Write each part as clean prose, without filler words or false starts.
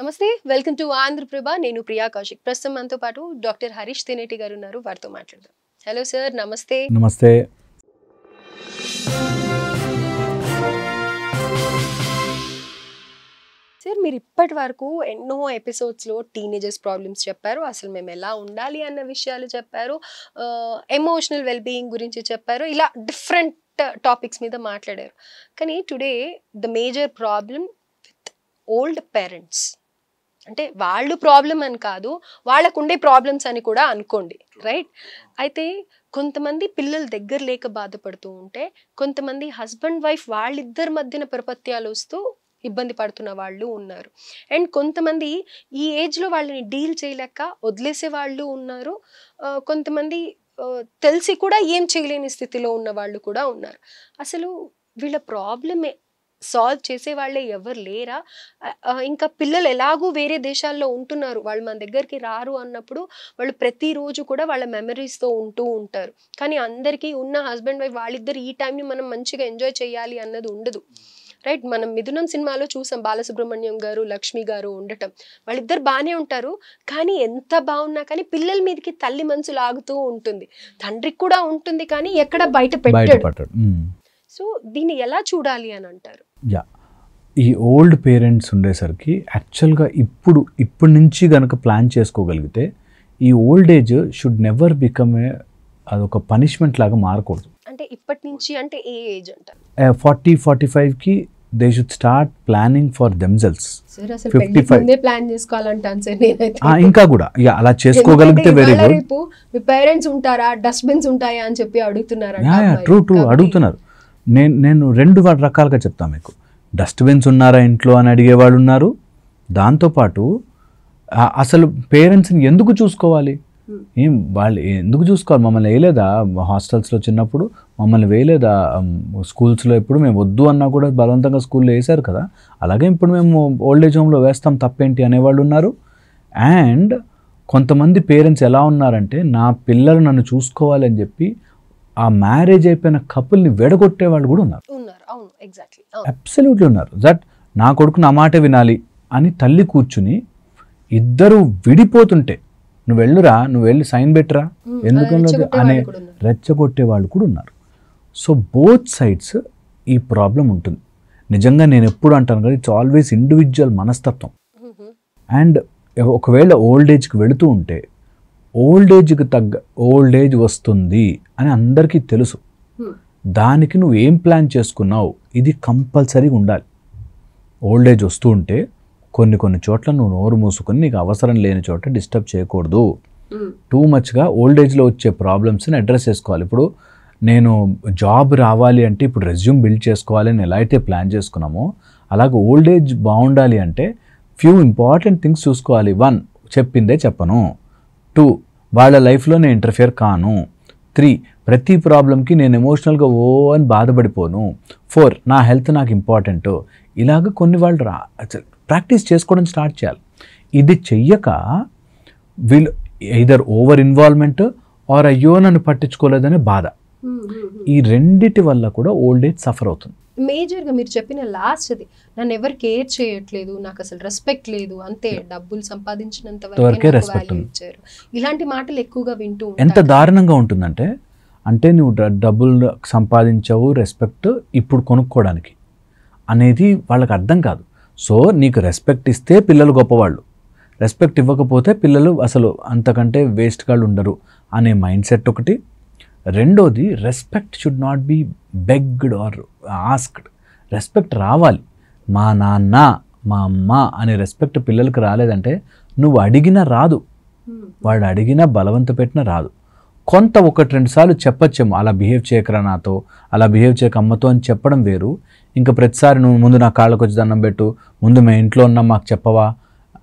నమస్తే, welcome to Andhraprabha. నేను ప్రియా కౌశిక్. ప్రస్తుతం మనతో పాటు డాక్టర్ హరీష్ తెనేటి గారు ఉన్నారు. వారితో మాట్లాడదాం. హలో సార్, నమస్తే. నమస్తే. సార్, మీరు ఇప్పటి వరకు ఎన్నో ఎపిసోడ్స్లో టీనేజర్స్ ప్రాబ్లమ్స్ చెప్పారు, అసలు మేము ఎలా ఉండాలి అన్న విషయాలు చెప్పారు, ఎమోషనల్ వెల్బీయింగ్ గురించి చెప్పారు, ఇలా డిఫరెంట్ టాపిక్స్ మీద మాట్లాడారు. కానీ today the major problem with old parents, అంటే వాళ్ళు ప్రాబ్లం అని కాదు, వాళ్ళకు ఉండే ప్రాబ్లమ్స్ అని కూడా అనుకోండి, రైట్? అయితే కొంతమంది పిల్లలు దగ్గర లేక బాధపడుతూ ఉంటే, కొంతమంది హస్బెండ్ వైఫ్ వాళ్ళిద్దరి మధ్యన ప్రపత్యాలు వస్తూ ఇబ్బంది పడుతున్న వాళ్ళు ఉన్నారు. అండ్ కొంతమంది ఈ ఏజ్లో వాళ్ళని డీల్ చేయలేక వదిలేసే వాళ్ళు ఉన్నారు. కొంతమంది తెలిసి కూడా ఏం చేయలేని స్థితిలో ఉన్న వాళ్ళు కూడా ఉన్నారు. అసలు వీళ్ళ ప్రాబ్లమే సాల్వ్ చేసే వాళ్ళే ఎవరు లేరా? ఇంకా పిల్లలు ఎలాగూ వేరే దేశాల్లో ఉంటున్నారు, వాళ్ళు మన దగ్గరికి రారు అన్నప్పుడు వాళ్ళు ప్రతిరోజు కూడా వాళ్ళ మెమరీస్తో ఉంటూ ఉంటారు. కానీ అందరికీ ఉన్న హస్బెండ్ వైఫ్ వాళ్ళిద్దరు ఈ టైంని మనం మంచిగా ఎంజాయ్ చేయాలి అన్నది ఉండదు, రైట్? మనం మిథునం సినిమాలో చూసాం, బాలసుబ్రహ్మణ్యం గారు లక్ష్మి గారు ఉండటం, వాళ్ళిద్దరు బాగానే ఉంటారు. కానీ ఎంత బాగున్నా కానీ పిల్లల మీదకి తల్లి మనసు లాగుతూ ఉంటుంది, తండ్రికి కూడా ఉంటుంది, కానీ ఎక్కడ బయట పెట్టాడు. సో దీన్ని ఎలా చూడాలి అని అంటారు? ఈ ఓల్డ్ పేరెంట్స్ ఉండేసరికి యాక్చువల్గా ఇప్పటి నుంచి కనుక ప్లాన్ చేసుకోగలిగితే ఈ old age should never become అదొక పనిష్మెంట్ లాగా మారకూడదు. అంటే ఇప్పటి నుంచి అంటే ఏ ఏజ్ అంటారు? 40-45కి they should start planning for themselves. 55 plan చేసుకోవాలంటాను సార్ నేనైతే. ఇంకా కూడా అలా చేసుకోగలిగితే వెరీ గుడ్. రేపు మీ పేరెంట్స్ ఉంటారా, డస్ట్బిన్స్ ఉంటాయా అని చెప్పి అడుగుతున్నారా? ట్రూ అడుగుతున్నారు. నేను రెండు రకాలుగా చెప్తాను మీకు. డస్ట్బిన్స్ ఉన్నారా ఇంట్లో అని అడిగేవాళ్ళు ఉన్నారు. దాంతోపాటు అసలు పేరెంట్స్ని ఎందుకు చూసుకోవాలి, వాళ్ళు ఎందుకు చూసుకోవాలి? మమ్మల్ని వేయలేదా హాస్టల్స్లో చిన్నప్పుడు, మమ్మల్ని వేయలేదా స్కూల్స్లో? ఎప్పుడు మేము వద్దు అన్నా కూడా బలవంతంగా స్కూల్లో వేశారు కదా, అలాగే ఇప్పుడు మేము ఓల్డ్ ఏజ్ హోమ్లో వేస్తాం, తప్పేంటి అనేవాళ్ళు ఉన్నారు. అండ్ కొంతమంది పేరెంట్స్ ఎలా ఉన్నారంటే, నా పిల్లలు నన్ను చూసుకోవాలి అని చెప్పి ఆ మ్యారేజ్ అయిపోయిన కపుల్ని వెడగొట్టే వాళ్ళు కూడా ఉన్నారు. అబ్సల్యూట్లీ ఉన్నారు. దట్ నా కొడుకు నా మాట వినాలి అని తల్లి కూర్చుని ఇద్దరు విడిపోతుంటే, నువ్వు వెళ్ళురా, నువ్వు వెళ్ళి సైన్ పెట్టరా, ఎందుకు అనే రెచ్చగొట్టే వాళ్ళు కూడా ఉన్నారు. సో బోత్ సైడ్స్ ఈ ప్రాబ్లం ఉంటుంది. నిజంగా నేను ఎప్పుడు అంటాను కదా, ఇట్స్ ఆల్వేస్ ఇండివిజువల్ మనస్తత్వం. అండ్ ఒకవేళ ఓల్డ్ ఏజ్కి వెళుతూ ఉంటే, ఓల్డ్ ఏజ్కి తగ్గ ఓల్డ్ ఏజ్ వస్తుంది అని అందరికీ తెలుసు. దానికి నువ్వు ఏం ప్లాన్ చేసుకున్నావు, ఇది కంపల్సరీగా ఉండాలి. ఓల్డ్ ఏజ్ వస్తూ ఉంటే కొన్ని చోట్ల నువ్వు నోరు మూసుకొని నీకు అవసరం లేని చోట డిస్టర్బ్ చేయకూడదు. టూ మచ్గా ఓల్డ్ ఏజ్లో వచ్చే ప్రాబ్లమ్స్ని అడ్రస్ చేసుకోవాలి. ఇప్పుడు నేను జాబ్ రావాలి అంటే ఇప్పుడు రెజ్యూమ్ బిల్డ్ చేసుకోవాలి అని ఎలా అయితే ప్లాన్ చేసుకున్నామో, అలాగే ఓల్డ్ ఏజ్ బాగుండాలి అంటే ఫ్యూ ఇంపార్టెంట్ థింగ్స్ చూసుకోవాలి. 1, చెప్పిందే చెప్పను. 2, వాళ్ళ లైఫ్లో నేను ఇంటర్ఫియర్ కాను. 3, ప్రతి ప్రాబ్లంకి నేను ఎమోషనల్గా అని బాధపడిపోను. 4, నా హెల్త్ నాకు ఇంపార్టెంట్. ఇలాగ కొన్ని వాళ్ళు ప్రాక్టీస్ చేసుకోవడం స్టార్ట్ చేయాలి. ఇది చెయ్యక వీళ్ళు ఎయిదర్ ఓవర్ ఇన్వాల్వ్మెంట్ ఆర్ అయ్యో నన్ను పట్టించుకోలేదనే బాధ, ఈ రెండిటి వల్ల కూడా ఓల్డ్ ఏజ్ సఫర్ అవుతుంది. మేజర్గా మీరు చెప్పిన లాస్ట్ది, నన్ను ఎవరు కేర్ చేయట్లేదు, నాకు అసలు రెస్పెక్ట్ లేదు, అంతే డబ్బులు సంపాదించినంత వరకే రెస్పెక్ట్ ఇచ్చారు, ఇలాంటి మాటలు ఎక్కువగా వింటూ ఎంత దారుణంగా ఉంటుందంటే, అంటే నువ్వు డబ్బులు సంపాదించావు రెస్పెక్ట్ ఇప్పుడు కొనుక్కోవడానికి అనేది వాళ్ళకి అర్థం కాదు. సో నీకు రెస్పెక్ట్ ఇస్తే పిల్లలు గొప్పవాళ్ళు, రెస్పెక్ట్ ఇవ్వకపోతే పిల్లలు అసలు అంతకంటే వేస్ట్ గాళ్ళు ఉండరు అనే మైండ్ సెట్ ఒకటి. రెండోది, respect should not be begged or asked. Respect రావాలి. మా నాన్న మా అమ్మ అనే రెస్పెక్ట్ పిల్లలకి రాలేదంటే నువ్వు అడిగినా రాదు, వాడు అడిగినా బలవంత పెట్టినా రాదు. కొంత 1-2 సార్లు చెప్పచ్చేమో, అలా బిహేవ్ చేయకరా నాతో, అలా బిహేవ్ చేయక అమ్మతో అని చెప్పడం వేరు. ఇంకా ప్రతిసారి నువ్వు ముందు నా కాళ్ళకు వచ్చి దండం పెట్టు, ముందు మేము ఇంట్లో ఉన్నాం మాకు చెప్పవా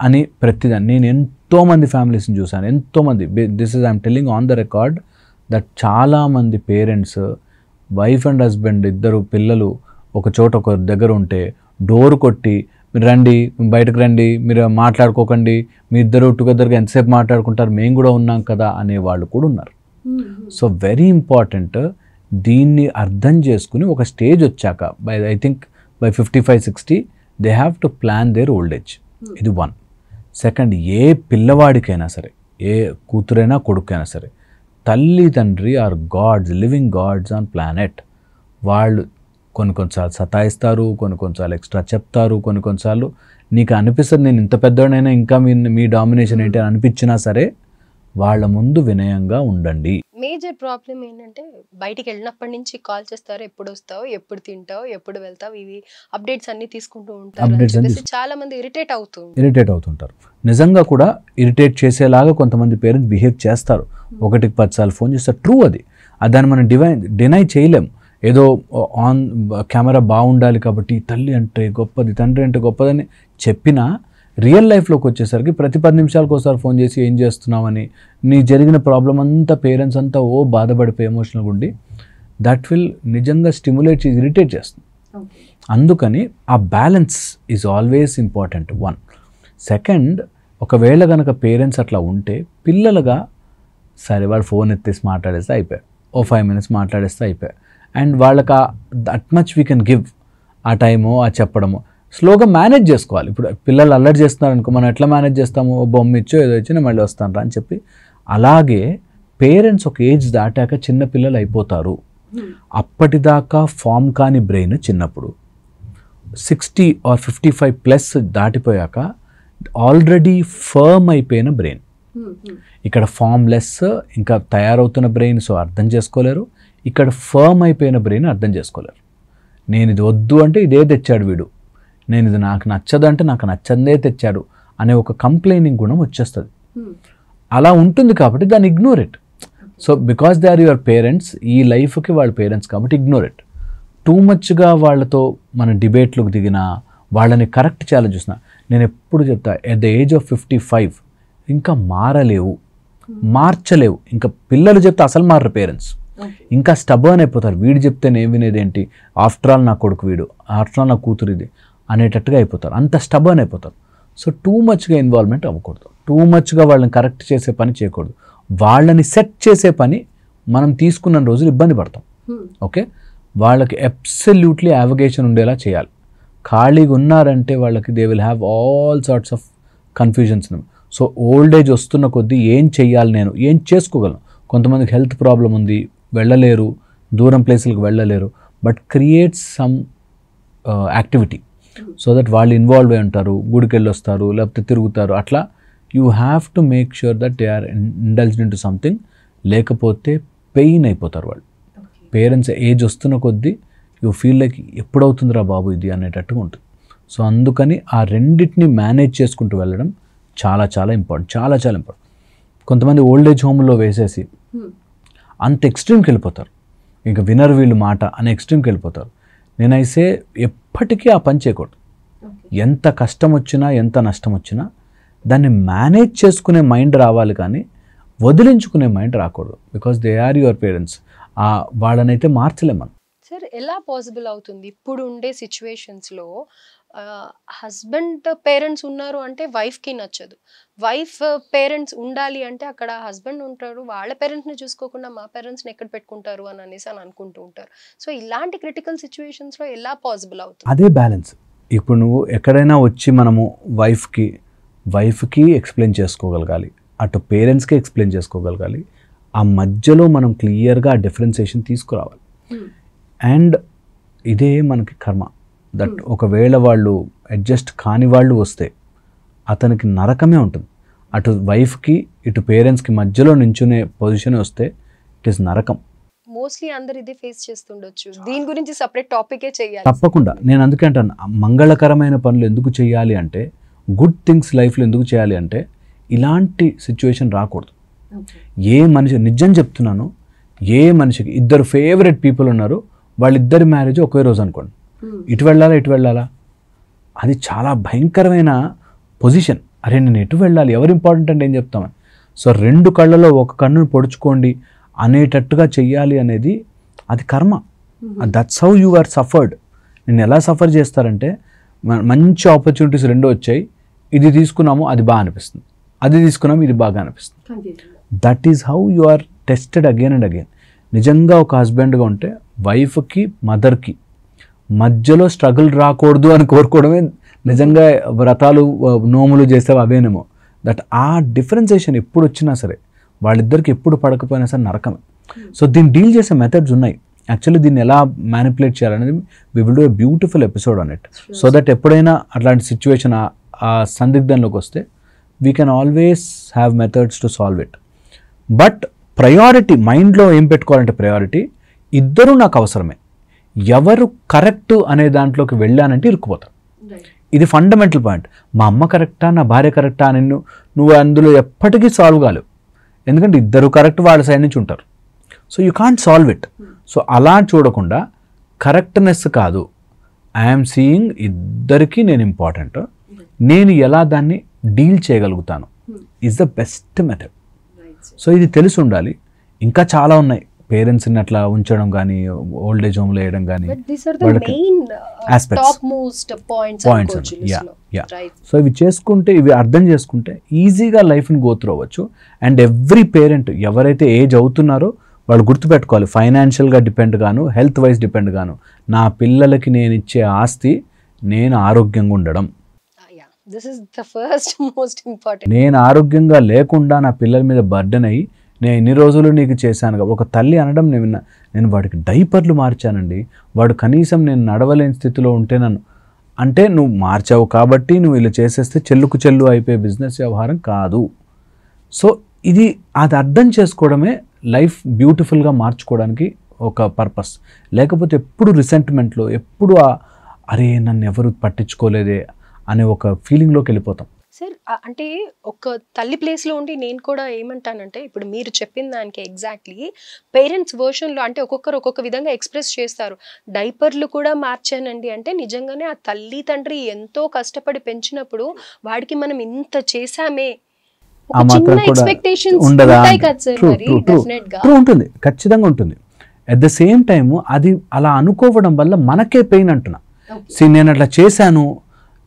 అని ప్రతిదాన్ని. నేను ఎంతోమంది ఫ్యామిలీస్ని చూశాను, ఎంతోమంది. This is I'm telling on the record that చాలామంది పేరెంట్స్, వైఫ్ అండ్ హస్బెండ్ ఇద్దరు పిల్లలు ఒక చోట ఒక దగ్గర ఉంటే డోర్ కొట్టి, మీరు రండి, బయటకు రండి, మీరు మాట్లాడుకోకండి, మీ ఇద్దరు టుగెదర్గా ఎంతసేపు మాట్లాడుకుంటారు, మేము కూడా ఉన్నాం కదా అనేవాళ్ళు కూడా ఉన్నారు. సో వెరీ ఇంపార్టెంట్, దీన్ని అర్థం చేసుకుని ఒక స్టేజ్ వచ్చాక I think by 55-60 they have to plan their old age. ఇది 1. సెకండ్, ఏ పిల్లవాడికైనా సరే, ఏ కూతురైనా కొడుకైనా సరే, తల్లి తండ్రి are gods, living gods on planet. వాళ్ళు కొన్నిసార్లు సతాయిస్తారు, కొన్నిసార్లు ఎక్స్ట్రా చెప్తారు, కొన్నిసార్లు నీకు అనిపిస్తుంది నేను ఇంత పెద్దవాడినైనా ఇంకా మీ డామినేషన్ ఏంటి అని అనిపించినా సరే వాళ్ళ ముందు వినయంగా ఉండండి. మేజర్ ప్రాబ్లం ఏంటంటే బయటికి వెళ్ళినప్పటి నుంచి కాల్ చేస్తారు, ఎప్పుడు వస్తావు, ఎప్పుడు తింటావు, ఎప్పుడు వెళ్తావు, ఇవి అప్డేట్స్ అన్ని తీసుకుంటూ ఉంటారు. చాలా మంది ఇరిటేట్ అవుతుంటారు. నిజంగా కూడా ఇరిటేట్ చేసేలాగా కొంతమంది పేరెంట్స్ బిహేవ్ చేస్తారు. 1కి 10 సార్లు ఫోన్ చేస్తారు. ట్రూ అది. దాన్ని మనం డినై చేయలేం. ఏదో ఆన్ కెమెరా బాగుండాలి కాబట్టి తల్లి అంటే గొప్పది, తండ్రి అంటే గొప్పదని చెప్పినా రియల్ లైఫ్లోకి వచ్చేసరికి ప్రతి 10 నిమిషాలకు ఒకసారి ఫోన్ చేసి ఏం చేస్తున్నామని, నీ జరిగిన ప్రాబ్లం అంతా పేరెంట్స్ అంతా బాధపడిపోయి ఎమోషనల్గా ఉండి దట్ విల్ నిజంగా స్టిమ్యులేట్ చేసి ఇరిటేట్ చేస్తుంది. అందుకని ఆ balance is always important. 1. Second, ఒకవేళ కనుక పేరెంట్స్ అట్లా ఉంటే పిల్లలుగా సరే వాడు ఫోన్ ఎత్తేసి మాట్లాడేస్తే అయిపోయాయి, 5 minutes మాట్లాడేస్తే అయిపోయాయి. అండ్ వాళ్ళకి that much we can give. ఆ టైము, ఆ చెప్పడము స్లోగా మేనేజ్ చేసుకోవాలి. ఇప్పుడు పిల్లలు అల్లరి చేస్తున్నారు అనుకో, మనం ఎట్లా మేనేజ్ చేస్తాము, బొమ్మ ఇచ్చో ఏదో ఇచ్చి నేను మళ్ళీ వస్తాను రా అని చెప్పి. అలాగే పేరెంట్స్ ఒక ఏజ్ దాటాక చిన్న పిల్లలు అయిపోతారు. అప్పటిదాకా ఫామ్ కాని బ్రెయిన్ చిన్నప్పుడు 60 or 55+ దాటిపోయాక ఆల్రెడీ ఫర్మ్ అయిపోయిన బ్రెయిన్. ఇక్కడ ఫామ్లెస్ ఇంకా తయారవుతున్న బ్రెయిన్, సో అర్థం చేసుకోలేరు. ఇక్కడ ఫర్మ్ అయిపోయిన బ్రెయిన్ అర్థం చేసుకోలేరు. నేను ఇది వద్దు అంటే ఇదే తెచ్చాడు వీడు, నేను ఇది నాకు నచ్చదు అంటే నాకు నచ్చందే తెచ్చాడు అనే ఒక కంప్లైనింగ్ గుణం వచ్చేస్తుంది. అలా ఉంటుంది కాబట్టి దాన్ని ignore it. So because they are your parents, ఈ లైఫ్కి వాళ్ళ పేరెంట్స్ కాబట్టి ఇగ్నోర్ ఇట్. టూ మచ్గా వాళ్ళతో మన డిబేట్లోకి దిగినా, వాళ్ళని కరెక్ట్ చేయాలని చూసిన, నేను ఎప్పుడు చెప్తా, ఎట్ ద ఏజ్ ఆఫ్ 55 ఇంకా మారలేవు, మార్చలేవు. ఇంకా పిల్లలు చెప్తే అసలు మారరు పేరెంట్స్, ఇంకా స్టబర్న్ అయిపోతారు. వీడు చెప్తే నేను వినేదేంటి, ఆఫ్టర్ ఆల్ నా కొడుకు వీడు, ఆఫ్టర్ ఆల్ నా కూతురు ఇది అనేటట్టుగా అయిపోతారు. అంత స్టబర్న్ అయిపోతారు. సో టూ మచ్గా ఇన్వాల్వ్మెంట్ అవ్వకూడదు, టూ మచ్గా వాళ్ళని కరెక్ట్ చేసే పని చేయకూడదు. వాళ్ళని సెట్ చేసే పని మనం తీసుకున్న రోజులు ఇబ్బంది పడతాం. ఓకే, వాళ్ళకి అబ్సల్యూట్లీ యావిగేషన్ ఉండేలా చేయాలి. ఖాళీగా ఉన్నారంటే వాళ్ళకి they will have all sorts of confusions. So old age వస్తున్న కొద్దీ ఏం చెయ్యాలి, నేను ఏం చేసుకోగలను. కొంతమందికి హెల్త్ ప్రాబ్లం ఉంది, వెళ్ళలేరు, దూరం ప్లేసులకు వెళ్ళలేరు. But creates some activity so that వాళ్ళు ఇన్వాల్వ్ అయి ఉంటారు, గుడికి వెళ్ళి వస్తారు, లేకపోతే తిరుగుతారు. అట్లా you have to make sure that they are indulged into something. లేకపోతే పెయిన్ అయిపోతారు వాళ్ళు. పేరెంట్స్ ఏజ్ వస్తున్న కొద్దీ యూ ఫీల్ లైక్ ఎప్పుడవుతుందిరా బాబు ఇది అనేటట్టుగా ఉంటుంది. సో అందుకని ఆ రెండింటిని మేనేజ్ చేసుకుంటూ వెళ్ళడం చాలా చాలా ఇంపార్టెంట్, చాలా చాలా ఇంపార్టెంట్. కొంతమంది ఓల్డ్ ఏజ్ హోమ్లో వేసేసి అంత ఎక్స్ట్రీమ్కి వెళ్ళిపోతారు, ఇంకా వినర్ వీళ్ళు మాట అనే ఎక్స్ట్రీమ్కి వెళ్ళిపోతారు. నేనైతే ఎప్పటికీ ఆ పని చేయకూడదు. ఎంత కష్టం వచ్చినా, ఎంత నష్టం వచ్చినా దాన్ని మేనేజ్ చేసుకునే మైండ్ రావాలి, కానీ వదిలించుకునే మైండ్ రాకూడదు. Because they are your parents. వాళ్ళనైతే మార్చలేము మనం. సార్, ఎలా పాసిబుల్ అవుతుంది ఇప్పుడు ఉండే సిచ్యువేషన్స్లో హస్బెండ్ పేరెంట్స్ ఉన్నారు అంటే వైఫ్కి నచ్చదు, వైఫ్ పేరెంట్స్ ఉండాలి అంటే అక్కడ హస్బెండ్ ఉంటారు, వాళ్ళ పేరెంట్స్ని చూసుకోకుండా మా పేరెంట్స్ని ఎక్కడ పెట్టుకుంటారు అని అనుకుంటూ ఉంటారు. సో ఇలాంటి క్రిటికల్ సిచ్యువేషన్స్లో ఎలా పాసిబుల్ అవుతుంది? అదే బ్యాలెన్స్. ఇప్పుడు నువ్వు ఎక్కడైనా వచ్చి మనము వైఫ్కి ఎక్స్ప్లెయిన్ చేసుకోగలగాలి, అటు పేరెంట్స్కి ఎక్స్ప్లెయిన్ చేసుకోగలగాలి. ఆ మధ్యలో మనం క్లియర్గా ఆ డిఫరెన్సియేషన్ తీసుకురావాలి. అండ్ ఇదే మనకి కర్మ. దట్ ఒకవేళ వాళ్ళు అడ్జస్ట్ కాని వాళ్ళు వస్తే అతనికి నరకమే ఉంటుంది. అటు వైఫ్కి ఇటు పేరెంట్స్కి మధ్యలో నించునే పొజిషన్ వస్తే ఇట్ ఈస్ నరకం. మోస్ట్లీ అందరు ఇదే ఫేస్ చేస్తుండొచ్చు. దీని గురించి సపరేట్ టాపికే చేయాలి. తప్పకుండా. నేను అందుకే అంటాను, మంగళకరమైన పనులు ఎందుకు చేయాలి అంటే, గుడ్ థింగ్స్ లైఫ్లో ఎందుకు చేయాలి అంటే ఇలాంటి సిచ్యువేషన్ రాకూడదు. ఏ మనిషి, నిజం చెప్తున్నాను, ఏ మనిషికి 2 ఫేవరెట్ పీపుల్ ఉన్నారు, వాళ్ళిద్దరి మ్యారేజ్ ఒకే రోజు అనుకోండి, ఇటు వెళ్ళాలా, అది చాలా భయంకరమైన పొజిషన్. అరే నేను ఎటు వెళ్ళాలి, ఎవరు ఇంపార్టెంట్ అంటే ఏం చెప్తామని. సో 2 కళ్ళలో ఒక కన్నును పొడుచుకోండి అనేటట్టుగా చెయ్యాలి అనేది అది కర్మ. That's how you are suffered. నేను ఎలా సఫర్ చేస్తారంటే, మంచి ఆపర్చునిటీస్ 2 వచ్చాయి, ఇది తీసుకున్నాము అది బాగా అనిపిస్తుంది, అది తీసుకున్నాము ఇది బాగా అనిపిస్తుంది. That is how you are tested again and again. నిజంగా ఒక హస్బెండ్గా ఉంటే వైఫ్కి మదర్కి మధ్యలో స్ట్రగుల్ రాకూడదు అని కోరుకోవడమే నిజంగా వ్రతాలు నోములు చేసేవి అవేనేమో. దట్ ఆ డిఫరెన్సియేషన్ ఎప్పుడు వచ్చినా సరే వాళ్ళిద్దరికి ఎప్పుడు పడకపోయినా సరే నరకమే. సో దీన్ని డీల్ చేసే మెథడ్స్ ఉన్నాయి. యాక్చువల్లీ దీన్ని ఎలా మ్యానిపులేట్ చేయాలనేది we will do a beautiful episode on it. So that ఎప్పుడైనా అట్లాంటి సిచ్యువేషన్ ఆ సందిగ్ధంలోకి వస్తే we can always have methods to solve it. But priority మైండ్లో ఏం పెట్టుకోవాలంటే ప్రయారిటీ ఇద్దరూ నాకు అవసరమే. ఎవరు కరెక్ట్ అనే దాంట్లోకి వెళ్ళానంటే ఇరుక్కుపోతారు. ఇది ఫండమెంటల్ పాయింట్. మా అమ్మ కరెక్టా, నా భార్య కరెక్టా అని నువ్వు అందులో ఎప్పటికీ సాల్వ్ కాలేవు. ఎందుకంటే ఇద్దరు కరెక్ట్ వాళ్ళ సైడ్ నుంచి ఉంటారు. So you can't solve it. So అలా చూడకుండా కరెక్ట్నెస్ కాదు, ఐఎమ్ సీయింగ్ ఇద్దరికీ నేను ఇంపార్టెంట్, నేను ఎలా దాన్ని డీల్ చేయగలుగుతాను is the best method. So ఇది తెలిసి ఉండాలి. ఇంకా చాలా ఉన్నాయి. పేరెంట్స్ని అట్లా ఉంచడం కానీ, ఓల్డ్ ఏజ్ హోమ్లో వేయడం కానీ, సో ఇవి చేసుకుంటే, ఇవి అర్థం చేసుకుంటే ఈజీగా లైఫ్ని గో త్రూ అవ్వచ్చు. అండ్ ఎవ్రీ పేరెంట్ ఎవరైతే ఏజ్ అవుతున్నారో వాళ్ళు గుర్తుపెట్టుకోవాలి, ఫైనాన్షియల్గా డిపెండ్ గాను, హెల్త్ వైజ్ డిపెండ్ గాను, నా పిల్లలకి నేను ఇచ్చే ఆస్తి నేను ఆరోగ్యంగా ఉండడం. నేను ఆరోగ్యంగా లేకుండా నా పిల్లల మీద బర్డెన్ అయ్యి నేను ఎన్ని రోజులు నీకు చేశాను కాబట్టి, ఒక తల్లి అనడం నేను వాడికి డైపర్లు మార్చానండి, వాడు కనీసం నేను నడవలేని స్థితిలో ఉంటే నన్ను అంటే నువ్వు మార్చావు కాబట్టి నువ్వు ఇలా చేసేస్తే చెల్లుకు చెల్లు అయిపోయే బిజినెస్ వ్యవహారం కాదు. సో ఇది అది అర్థం చేసుకోవడమే లైఫ్ బ్యూటిఫుల్గా మార్చుకోవడానికి ఒక పర్పస్. లేకపోతే ఎప్పుడు రిసెంట్మెంట్లో, ఎప్పుడు అరే నన్ను ఎవరు పట్టించుకోలేదే అనే ఒక ఫీలింగ్లోకి వెళ్ళిపోతాం. సార్ అంటే ఒక తల్లి ప్లేస్లో ఉండి నేను కూడా ఏమంటానంటే, ఇప్పుడు మీరు చెప్పిన దానికి ఎగ్జాక్ట్లీ పేరెంట్స్ వర్షన్లో అంటే ఒక్కొక్కరు ఒక్కొక్క విధంగా ఎక్స్ప్రెస్ చేస్తారు. డైపర్లు కూడా మార్చానండి అంటే నిజంగానే ఆ తల్లి తండ్రి ఎంతో కష్టపడి పెంచినప్పుడు వాడికి మనం ఇంత చేశామే, ఉంటుంది, ఖచ్చితంగా ఉంటుంది. అట్ ద సేమ్ టైమ్ అది అలా అనుకోవడం వల్ల మనకే పెయిన్ అంటున్నా. నేను అట్లా చేశాను,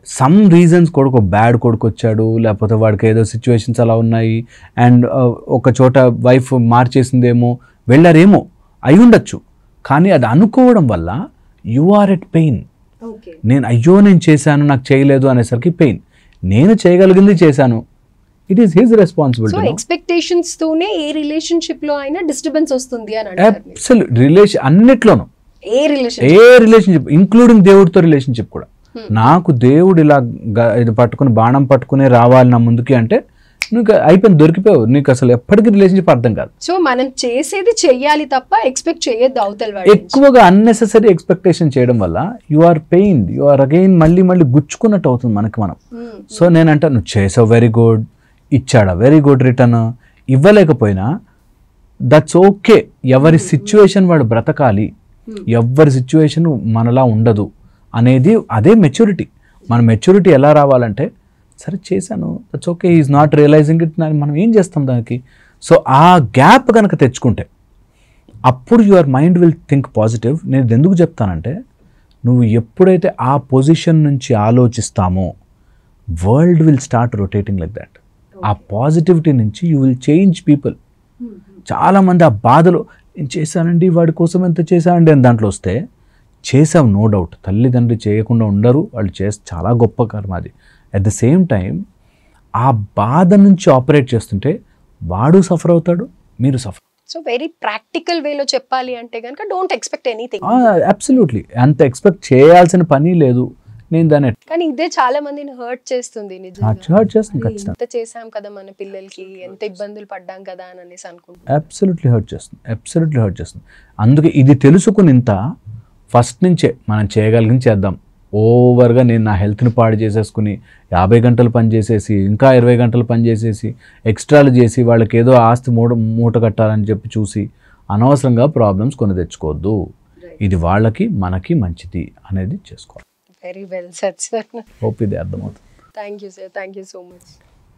సమ్ రీజన్స్ కొడుకు బ్యాడ్ కొడుకు వచ్చాడు, లేకపోతే వాడికి ఏదో సిచ్యువేషన్స్ అలా ఉన్నాయి, అండ్ ఒక చోట వైఫ్ మార్చేసిందేమో, వెళ్ళారేమో అయి ఉండొచ్చు. కానీ అది అనుకోవడం వల్ల యు ఆర్ ఎట్ పెయిన్. నేను చేశాను, నాకు చేయలేదు అనేసరికి పెయిన్. నేను చేయగలిగింది చేశాను, it is his responsibility. So expectations తోనే ఏ రిలేషన్షిప్ లో అయినా డిస్టర్బెన్స్ వస్తుంది అని అంటారు. అబ్సల్యూట్ రిలేషన్ అన్నిట్లోనూ, ఏ రిలేషన్షిప్ ఇంక్లూడింగ్ దేవుడితో రిలేషన్షిప్ కూడా. నాకు దేవుడు ఇలా ఇది పట్టుకుని బాణం పట్టుకునే రావాలి నా ముందుకి అంటే నీకు అయిపోయింది, దొరికిపోయావు, నీకు అసలు ఎప్పటికీ రిలేషన్షిప్ అర్థం కాదు. సో మనం చేసేది చెయ్యాలి తప్ప ఎక్స్పెక్ట్ చేయొద్దు అవతల వాడు. ఎక్కువగా అన్నెసెసరీ ఎక్స్పెక్టేషన్ చేయడం వల్ల you are pain, you are again మళ్ళీ గుచ్చుకున్నట్టు అవుతుంది మనకి మనం. సో నేనంటా నువ్వు చేసావు వెరీ గుడ్, ఇచ్చాడా వెరీ గుడ్ రిటర్న్, ఇవ్వలేకపోయినా దట్స్ ఓకే. ఎవరి సిచ్యువేషన్ వాడు బ్రతకాలి, ఎవరి సిచ్యువేషన్ మనలా ఉండదు అనేది అదే మెచ్యూరిటీ. మన మెచ్యూరిటీ ఎలా రావాలంటే సరే చేశాను, that's okay, is not realising it, మనం ఏం చేస్తాం దానికి. సో ఆ గ్యాప్ కనుక తెచ్చుకుంటే అప్పుడు your mind will think positive. నేను ఎందుకు చెప్తానంటే నువ్వు ఎప్పుడైతే ఆ పొజిషన్ నుంచి ఆలోచిస్తామో world will start rotating like that. ఆ పాజిటివిటీ నుంచి యూ విల్ చేంజ్ పీపుల్. చాలామంది ఆ బాధలో నేను చేశానండి, వాడి కోసం ఎంత చేశానండి అని దాంట్లో వస్తే చేసావు, నో డౌట్, తల్లిదండ్రి చేయకుండా ఉండరు, వాళ్ళు చాలా గొప్ప కర్మ అది. అట్ ద సేమ్ టైం ఆ బాధ నుంచి ఆపరేట్ చేస్తుంటే వాడు సఫర్ అవుతాడు, మీరు సఫర్. సో వెరీ ప్రాక్టికల్ వేలో చెప్పాలి అంటే కనుక డోంట్ ఎక్స్పెక్ట్ ఎనీథింగ్. అబ్సల్యూట్లీ, అంత ఎక్స్పెక్ట్ చేయాల్సిన పని లేదు. నేను దాన్ని కానీ ఇదే చాలా మందిని హర్ట్ చేస్తుంది. హర్ట్ చేస్తుంది ఖచ్చితంగా. ఎంత చేసాం కదా మన పిల్లలకి, ఎంత ఇబ్బందులు పడ్డాం కదా అని అనేసి అనుకుంటున్నాను. అబ్సల్యూట్లీ హర్ట్ చేస్తుంది, అబ్సల్యూట్లీ హర్ట్ చేస్తుంది. అందుకే ఇది తెలుసుకుని ఇంత ఫస్ట్ నుంచే మనం చేయగలిగింది చేద్దాం. ఓవర్గా నేను నా హెల్త్ని పాడు చేసేసుకుని 50 గంటలు పని చేసేసి ఇంకా 20 గంటలు పని చేసేసి ఎక్స్ట్రాలు చేసి వాళ్ళకి ఏదో ఆస్తి మూట కట్టాలని చెప్పి చూసి అనవసరంగా ప్రాబ్లమ్స్ కొని తెచ్చుకోవద్దు. ఇది వాళ్ళకి మనకి మంచిది అనేది చేసుకోవాలి. Very well said sir. Hope ఇది అర్థమవుతుంది. Thank you sir, thank you so much.